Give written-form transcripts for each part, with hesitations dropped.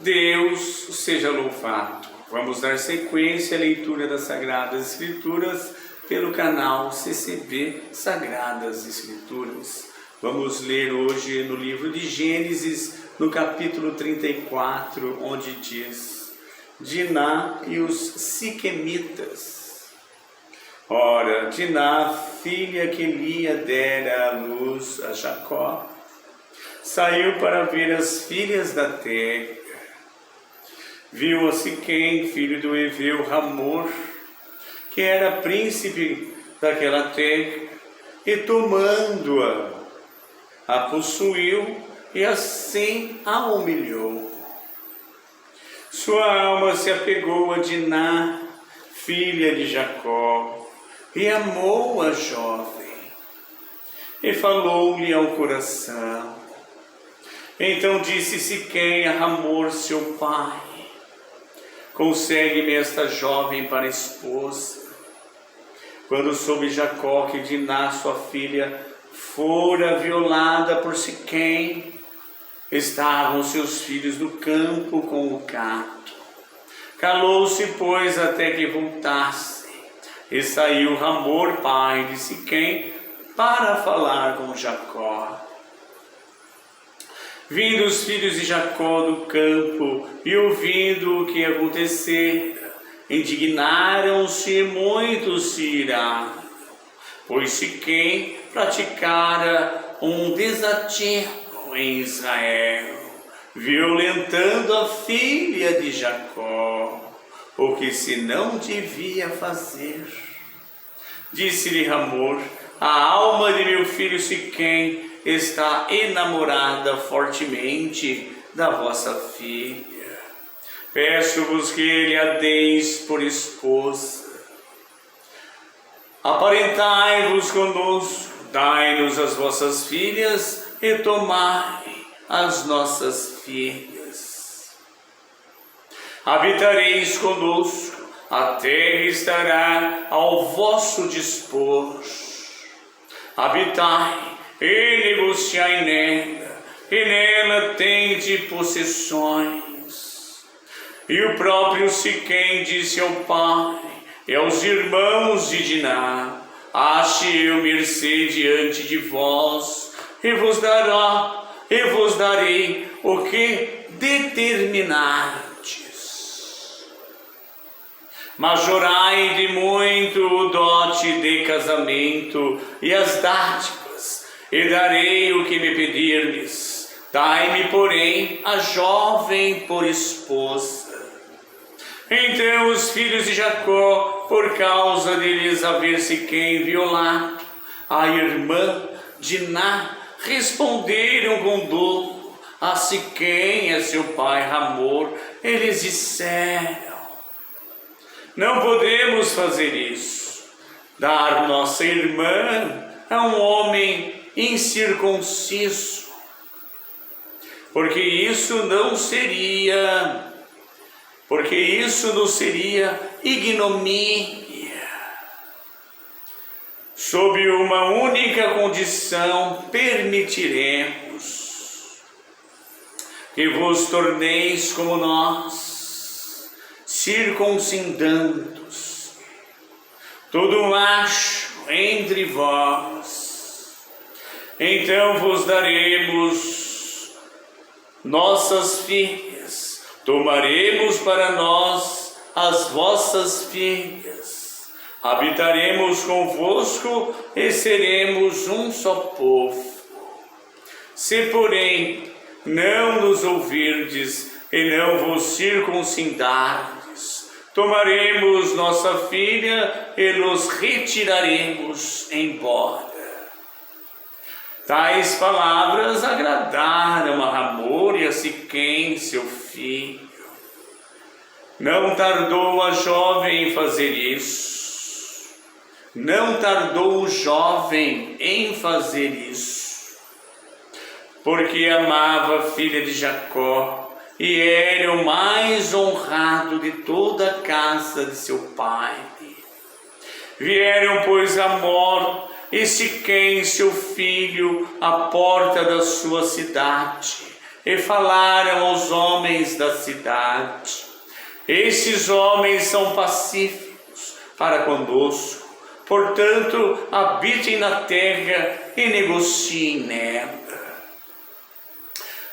Deus seja louvado. Vamos dar sequência à leitura das Sagradas Escrituras pelo canal CCB Sagradas Escrituras. Vamos ler hoje no livro de Gênesis, no capítulo 34, onde diz: Diná e os Siquemitas. Ora, Diná, filha que Lia dera à luz a Jacó, saiu para ver as filhas da terra. Viu a Siquém, filho do heveu Hamor, que era príncipe daquela terra, e tomando-a, a possuiu e assim a humilhou. Sua alma se apegou a Diná, filha de Jacó, e amou a jovem, e falou-lhe ao coração. Então disse Siquém a Hamor, seu pai: consegue-me esta jovem para esposa. Quando soube Jacó que Diná, sua filha, fora violada por Siquém, estavam seus filhos no campo com o gado. Calou-se, pois, até que voltasse, e saiu Hamor, pai de Siquém, para falar com Jacó. Vindo os filhos de Jacó do campo e ouvindo o que acontecera, indignaram-se e muito se iraram, pois Siquém praticara um desatino em Israel, violentando a filha de Jacó, o que se não devia fazer. Disse-lhe Hamor: a alma de meu filho Siquém está enamorada fortemente da vossa filha. Peço-vos que lhe a deis por esposa. Aparentai-vos conosco, dai-nos as vossas filhas e tomai as nossas filhas. Habitareis conosco, a terra estará ao vosso dispor. Habitai e negociai nela, e nela tende possessões. E o próprio Siquém disse ao pai e aos irmãos de Diná: ache eu mercê diante de vós, e vos darei o que determinardes. Majorai de muito o dote de casamento e as dádivas, e darei o que me pedirdes. Dai-me, porém, a jovem por esposa. Então os filhos de Jacó, por causa de lhes haver Siquém violado a irmã Diná, responderam com dolo a Siquém, a seu pai Hamor. Eles disseram: não podemos fazer isso, dar nossa irmã a um homem incircunciso, porque isso nos seria ignomínia. Sob uma única condição permitiremos: que vos torneis como nós, circuncidando-os, todo macho entre vós. Então vos daremos nossas filhas, tomaremos para nós as vossas filhas, habitaremos convosco e seremos um só povo. Se, porém, não nos ouvirdes e não vos circuncidardes, tomaremos nossa filha e nos retiraremos embora. Tais palavras agradaram a Hamor e a Siquém, seu filho. Não tardou a jovem em fazer isso. Não tardou o jovem em fazer isso, porque amava a filha de Jacó e era o mais honrado de toda a casa de seu pai. Vieram, pois, Hamor e Siquém, seu filho, à porta da sua cidade, e falaram aos homens da cidade. Estes homens são pacíficos para conosco, portanto, habitem na terra e negociem nela.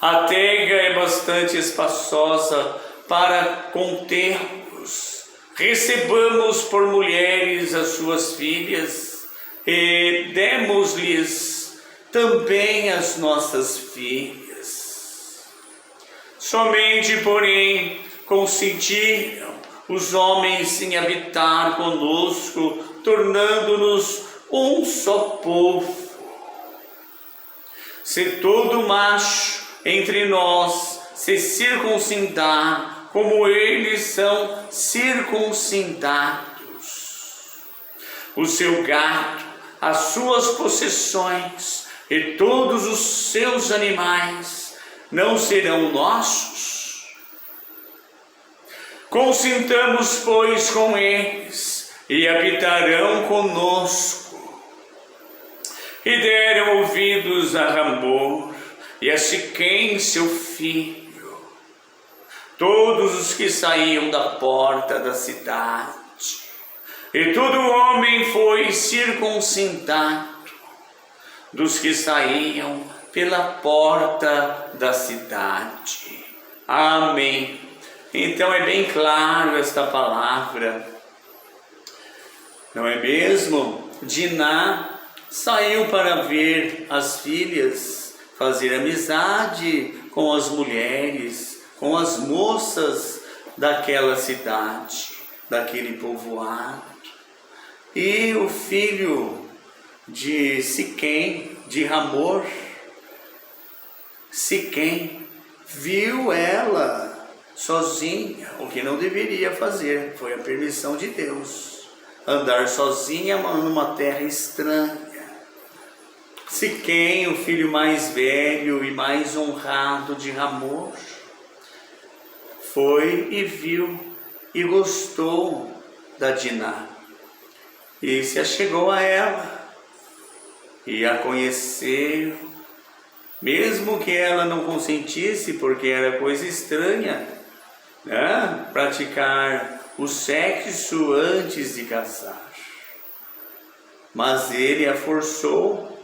A terra é bastante espaçosa para contermos. Recebamos por mulheres as suas filhas e demos-lhes também as nossas filhas. Somente, porém, consentiram os homens em habitar conosco, tornando-nos um só povo. Se todo macho entre nós se circuncidar, como eles são circuncidados, o seu gado, as suas possessões e todos os seus animais não serão nossos? Consintamos, pois, com eles, e habitarão conosco. E deram ouvidos a Hamor e a Siquém, seu filho, todos os que saíam da porta da cidade. E todo homem foi circuncidado dos que saíam pela porta da cidade. Amém. Então é bem claro esta palavra, não é mesmo? Diná saiu para ver as filhas, fazer amizade com as mulheres, com as moças daquela cidade, daquele povoado. E o filho de Siquém, de Hamor, Siquém, viu ela sozinha, o que não deveria fazer, foi a permissão de Deus, andar sozinha numa terra estranha. Siquém, o filho mais velho e mais honrado de Hamor, foi e viu e gostou da Diná e se achegou a ela e a conheceu, mesmo que ela não consentisse, porque era coisa estranha, né? Praticar o sexo antes de casar, mas ele a forçou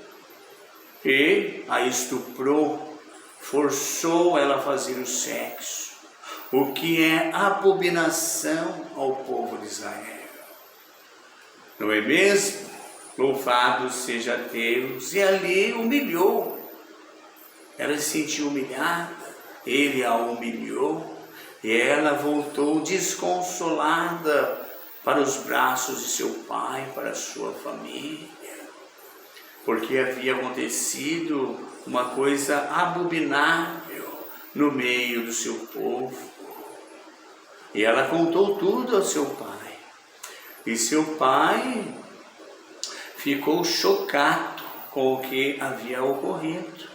e a estuprou, forçou ela a fazer o sexo, o que é abominação ao povo de Israel. Não é mesmo? Louvado seja Deus. E ali humilhou. Ela se sentiu humilhada, ele a humilhou, e ela voltou desconsolada para os braços de seu pai, para a sua família, porque havia acontecido uma coisa abominável no meio do seu povo. E ela contou tudo ao seu pai. E seu pai ficou chocado com o que havia ocorrido.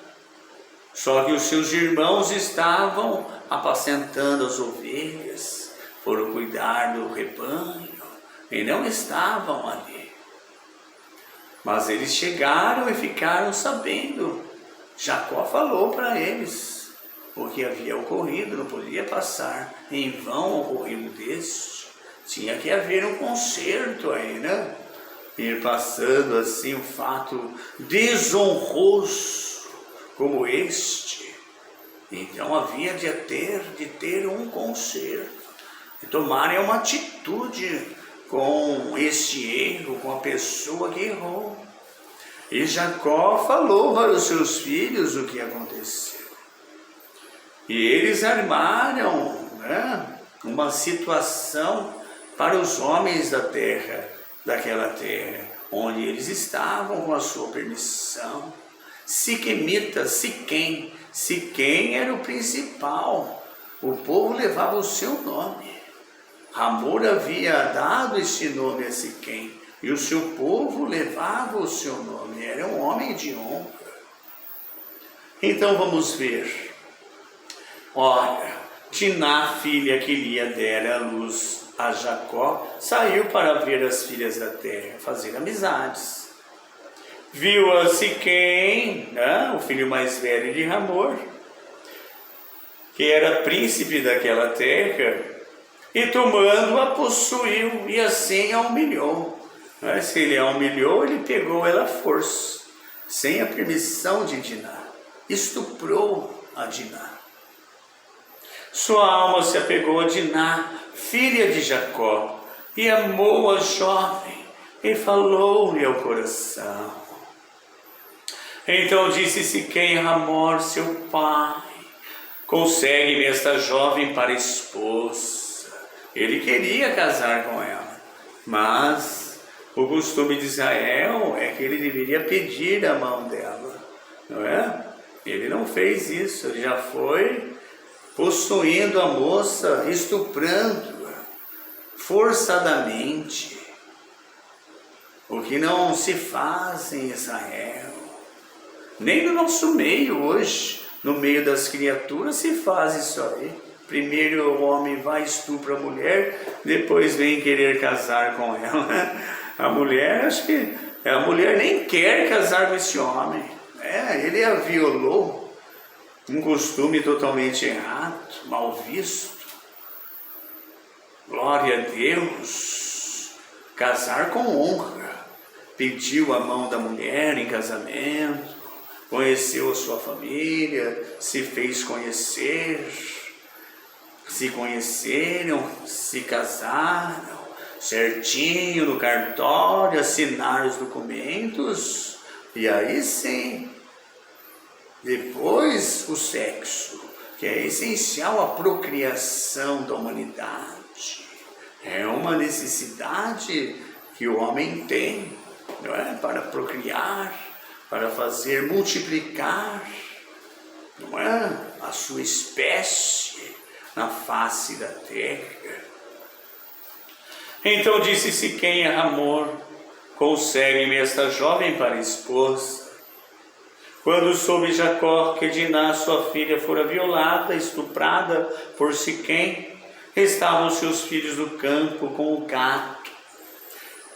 Só que os seus irmãos estavam apacentando as ovelhas, foram cuidar do rebanho, e não estavam ali. Mas eles chegaram e ficaram sabendo. Jacó falou para eles o que havia ocorrido, não podia passar em vão ocorrido deste. Tinha que haver um conserto aí, né? Ir passando assim um fato desonroso como este. Então havia de ter um conserto, de tomarem uma atitude com este erro, com a pessoa que errou. E Jacó falou para os seus filhos o que aconteceu. E eles armaram, né, uma situação para os homens da terra, daquela terra, onde eles estavam com a sua permissão. Siquemita, Siquém era o principal, o povo levava o seu nome. Hamor havia dado esse nome a Siquém, e o seu povo levava o seu nome, era um homem de honra. Então vamos ver. Ora, Diná, filha que Lia dera à luz a Jacó, saiu para ver as filhas da terra, fazer amizades. Viu a Siquém, né, o filho mais velho de Hamor, que era príncipe daquela terra, e tomando-a possuiu, e assim a humilhou. Se ele a humilhou, ele pegou ela à força, sem a permissão de Diná, estuprou a Diná. Sua alma se apegou a Diná, filha de Jacó, e amou a jovem, e falou-lhe ao coração. Então disse Siquém a Hamor, seu pai: consegue-me esta jovem para esposa. Ele queria casar com ela, mas o costume de Israel é que ele deveria pedir a mão dela, não é? Ele não fez isso, ele já foi possuindo a moça, estuprando-a forçadamente, o que não se faz em Israel, nem no nosso meio hoje. No meio das criaturas se faz isso aí. Primeiro o homem vai, estupra a mulher, depois vem querer casar com ela. A mulher, acho que a mulher nem quer casar com esse homem. Ele a violou. Um costume totalmente errado, mal visto. Glória a Deus. Casar com honra. Pediu a mão da mulher em casamento. Conheceu a sua família, se fez conhecer, se conheceram, se casaram, certinho no cartório, assinaram os documentos, e aí sim, depois o sexo, que é essencial à procriação da humanidade, é uma necessidade que o homem tem, não é? Para procriar, para fazer multiplicar, não é? A sua espécie na face da terra. Então disse Siquém a Hamor: consegue-me esta jovem para esposa. Quando soube Jacó que Diná, sua filha, fora violada, estuprada por Siquém, estavam seus filhos no campo com o gado.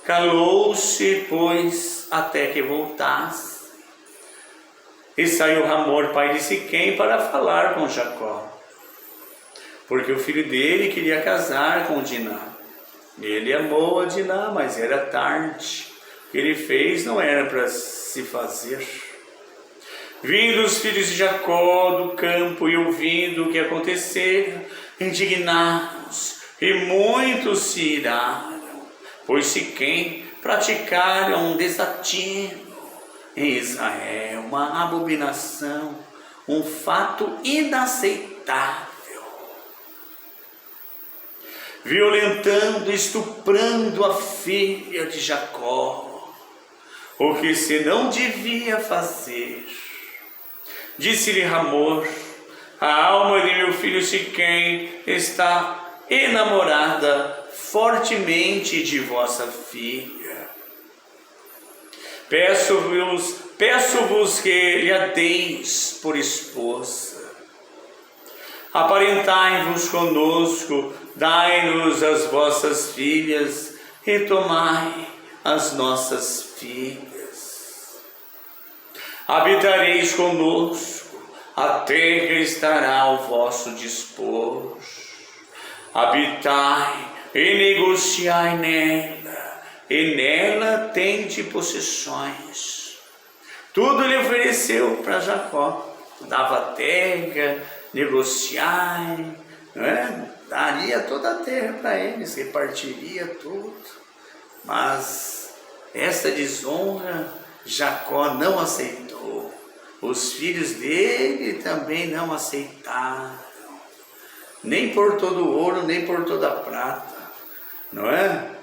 Calou-se, pois, até que voltasse. E saiu Hamor, pai de Siquém, para falar com Jacó, porque o filho dele queria casar com Diná. Ele amou a Diná, mas era tarde. O que ele fez não era para se fazer. Vindo os filhos de Jacó do campo e ouvindo o que acontecera, indignados, e muitos se iraram, pois Siquém praticara um desatino em Israel, uma abominação, um fato inaceitável, violentando, estuprando a filha de Jacó, o que se não devia fazer. Disse-lhe Hamor: a alma de meu filho Siquém está enamorada fortemente de vossa filha. Peço-vos que lhe a deis por esposa. Aparentai-vos conosco, dai-nos as vossas filhas e tomai as nossas filhas. Habitareis conosco, a terra estará ao vosso dispor. Habitai e negociai nela, e nela tende possessões. Tudo lhe ofereceu para Jacó, dava terra, negociai, daria toda a terra para eles, repartiria tudo. Mas essa desonra Jacó não aceitou, os filhos dele também não aceitaram, nem por todo o ouro, nem por toda a prata,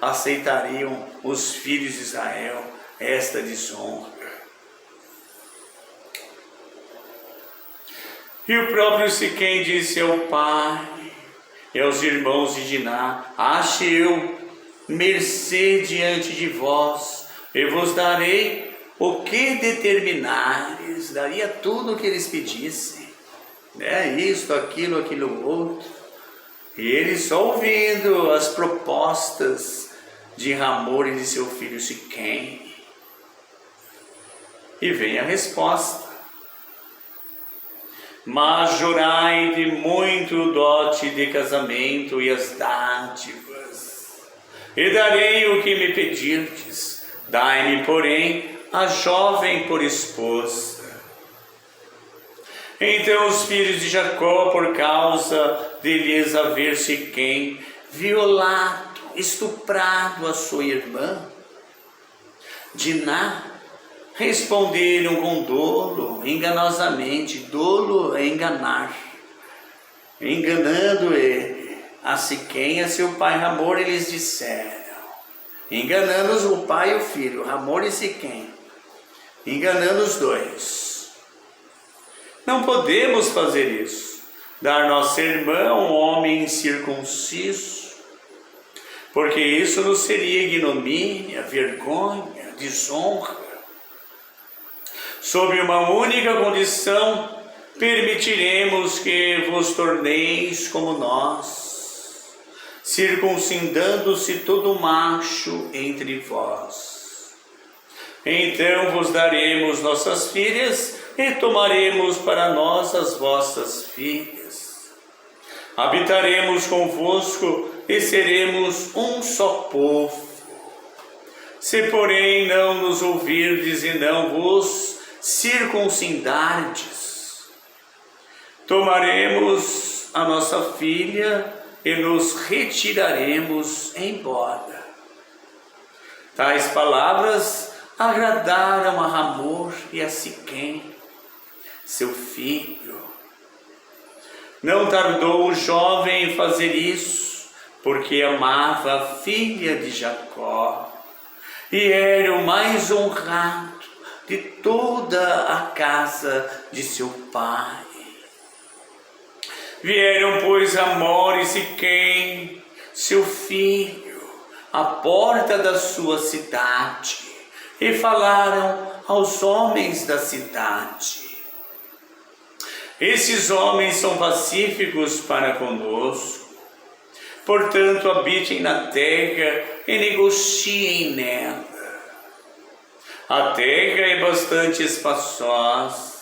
aceitariam os filhos de Israel esta desonra. E o próprio Siquém disse ao pai e aos irmãos de Diná: ache eu mercê diante de vós, e vos darei o que determinares. Daria tudo o que eles pedissem, isto, aquilo outro. E ele só ouvindo as propostas de Hamor e de seu filho Siquém. E vem a resposta: mas jurai de muito dote de casamento e as dádivas. E darei o que me pedirdes, dai-me, porém, a jovem por esposa. Então os filhos de Jacó, por causa de lhes haver Siquém violado, estuprado a sua irmã Diná, responderam com dolo, enganosamente. Dolo é enganar. Enganando ele, a Siquém, a seu pai Hamor, eles disseram, enganando o pai e o filho, Hamor e Siquém, enganando os dois. Não podemos fazer isso, dar nossa irmã a um homem incircunciso, porque isso nos seria ignomínia, vergonha, desonra. Sob uma única condição, permitiremos que vos torneis como nós, circuncidando-se todo macho entre vós. Então vos daremos nossas filhas e tomaremos para nós as vossas filhas. Habitaremos convosco e seremos um só povo. Se, porém, não nos ouvirdes e não vos circuncidardes, tomaremos a nossa filha e nos retiraremos embora. Tais palavras agradaram a Hamor e a Siquém, seu filho. Não tardou o jovem em fazer isso, porque amava a filha de Jacó e era o mais honrado de toda a casa de seu pai. Vieram, pois, Hamor e Siquém, seu filho, à porta da sua cidade, e falaram aos homens da cidade. Esses homens são pacíficos para conosco, portanto habitem na terra e negociem nela. A terra é bastante espaçosa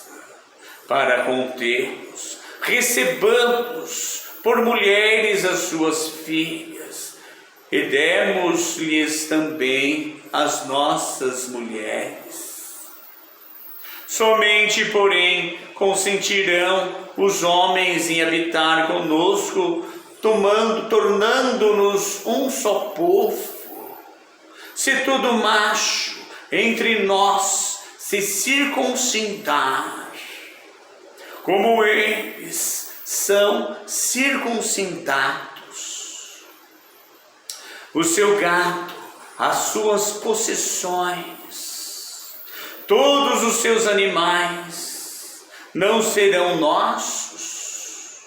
para contermos. Recebamos por mulheres as suas filhas e demos-lhes também as nossas mulheres. Somente, porém, consentirão os homens em habitar conosco, tornando-nos um só povo, se todo macho entre nós se circuncidar, como eles são circuncidados. O seu gado, as suas possessões, todos os seus animais não serão nossos.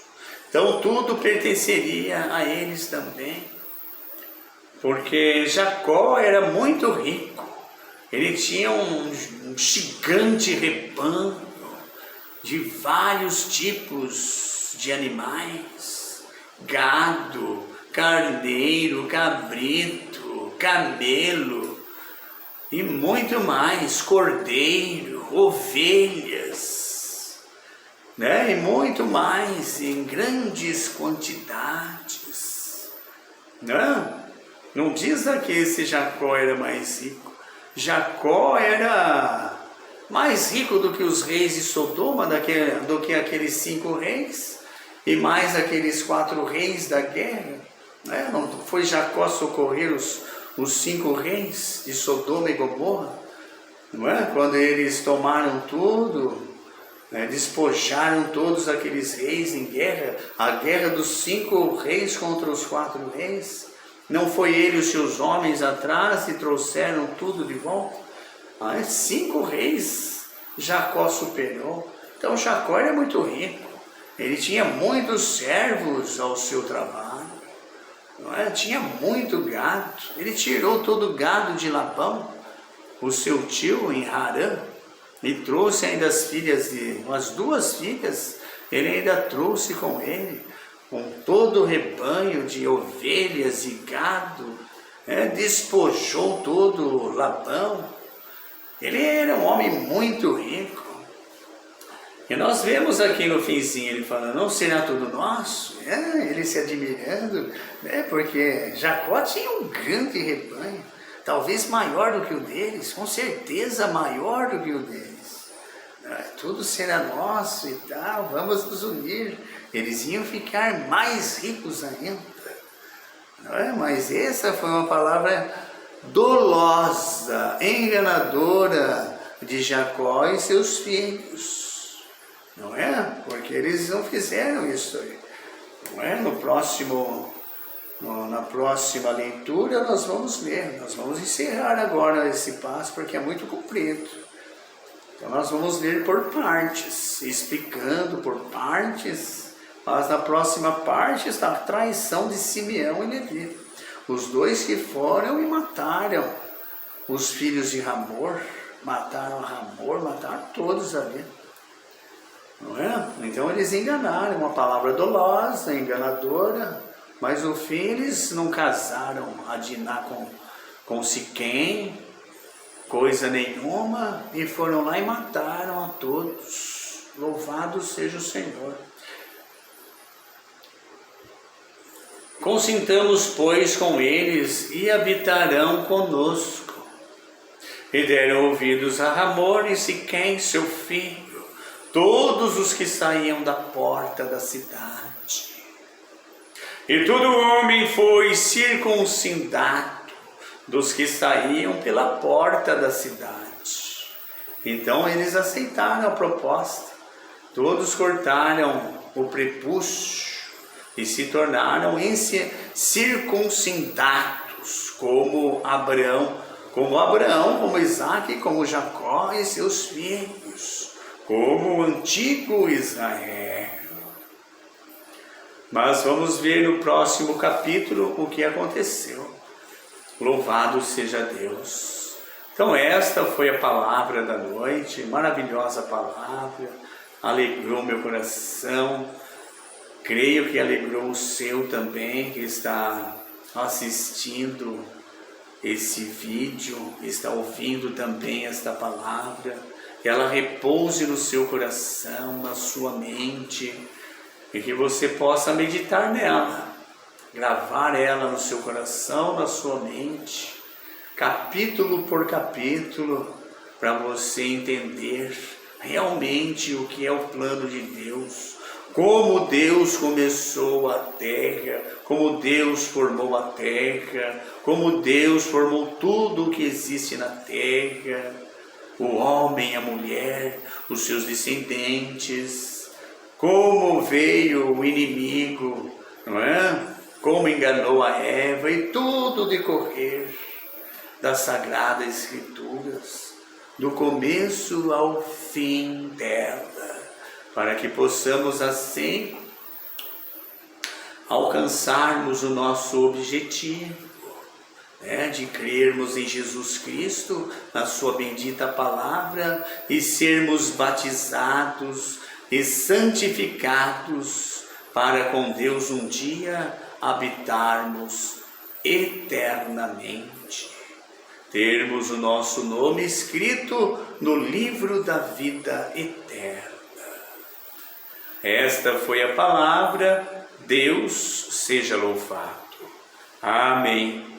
Então tudo pertenceria a eles também, porque Jacó era muito rico. Ele tinha um gigante rebanho de vários tipos de animais: gado, carneiro, cabrito, camelo e muito mais, cordeiro, ovelhas, né? E muito mais, em grandes quantidades. Não diz aqui esse Jacó era mais rico. Jacó era mais rico do que os reis de Sodoma, do que aqueles 5 reis, e mais aqueles 4 reis da guerra. Não foi Jacó socorrer os 5 reis de Sodoma e Gomorra? Não é? Quando eles tomaram tudo, despojaram todos aqueles reis em guerra, a guerra dos 5 reis contra os 4 reis. Não foi ele e os seus homens atrás e trouxeram tudo de volta? 5 reis Jacó superou. Então Jacó era muito rico. Ele tinha muitos servos ao seu trabalho. Tinha muito gado. Ele tirou todo o gado de Labão, o seu tio, em Harã, e trouxe ainda as as 2 filhas, ele ainda trouxe com ele, com todo o rebanho de ovelhas e gado, despojou todo Labão. Ele era um homem muito rico. E nós vemos aqui no finzinho ele falando, não será tudo nosso? Ele se admirando, porque Jacó tinha um grande rebanho, talvez maior do que o deles, com certeza maior do que o deles. Tudo será nosso e tal, vamos nos unir. Eles iam ficar mais ricos ainda. Mas essa foi uma palavra dolosa, enganadora de Jacó e seus filhos. Não é? Porque eles não fizeram isso aí. Não é? Na próxima leitura nós vamos ler. Nós vamos encerrar agora esse passo porque é muito comprido. Então nós vamos ler por partes, explicando por partes. Mas na próxima parte está a traição de Simeão e Levi. Os dois que foram e mataram os filhos de Hamor. Mataram Hamor, mataram todos ali. Não é? Então eles enganaram, uma palavra dolosa, enganadora, mas no fim eles não casaram a Diná com Siquém, coisa nenhuma, e foram lá e mataram a todos. Louvado seja o Senhor. Consintamos, pois, com eles e habitarão conosco. E deram ouvidos a Hamor e Siquém, seu filho, todos os que saíam da porta da cidade. E todo homem foi circuncidado dos que saíam pela porta da cidade. Então eles aceitaram a proposta. Todos cortaram o prepúcio e se tornaram circuncidados, como Abraão, como Isaque, como Jacó e seus filhos, como o antigo Israel. Mas vamos ver no próximo capítulo o que aconteceu. Louvado seja Deus. Então esta foi a palavra da noite, maravilhosa palavra, alegrou meu coração, creio que alegrou o seu também, que está assistindo esse vídeo, está ouvindo também esta palavra, que ela repouse no seu coração, na sua mente, e que você possa meditar nela, gravar ela no seu coração, na sua mente, capítulo por capítulo, para você entender realmente o que é o plano de Deus, como Deus começou a terra, como Deus formou a terra, como Deus formou tudo o que existe na terra, o homem, a mulher, os seus descendentes, como veio o inimigo, não é? Como enganou a Eva e tudo decorrer das Sagradas Escrituras, do começo ao fim dela, para que possamos assim alcançarmos o nosso objetivo, de crermos em Jesus Cristo, na sua bendita palavra, e sermos batizados e santificados para com Deus um dia habitarmos eternamente, termos o nosso nome escrito no livro da vida eterna. Esta foi a palavra, Deus seja louvado. Amém.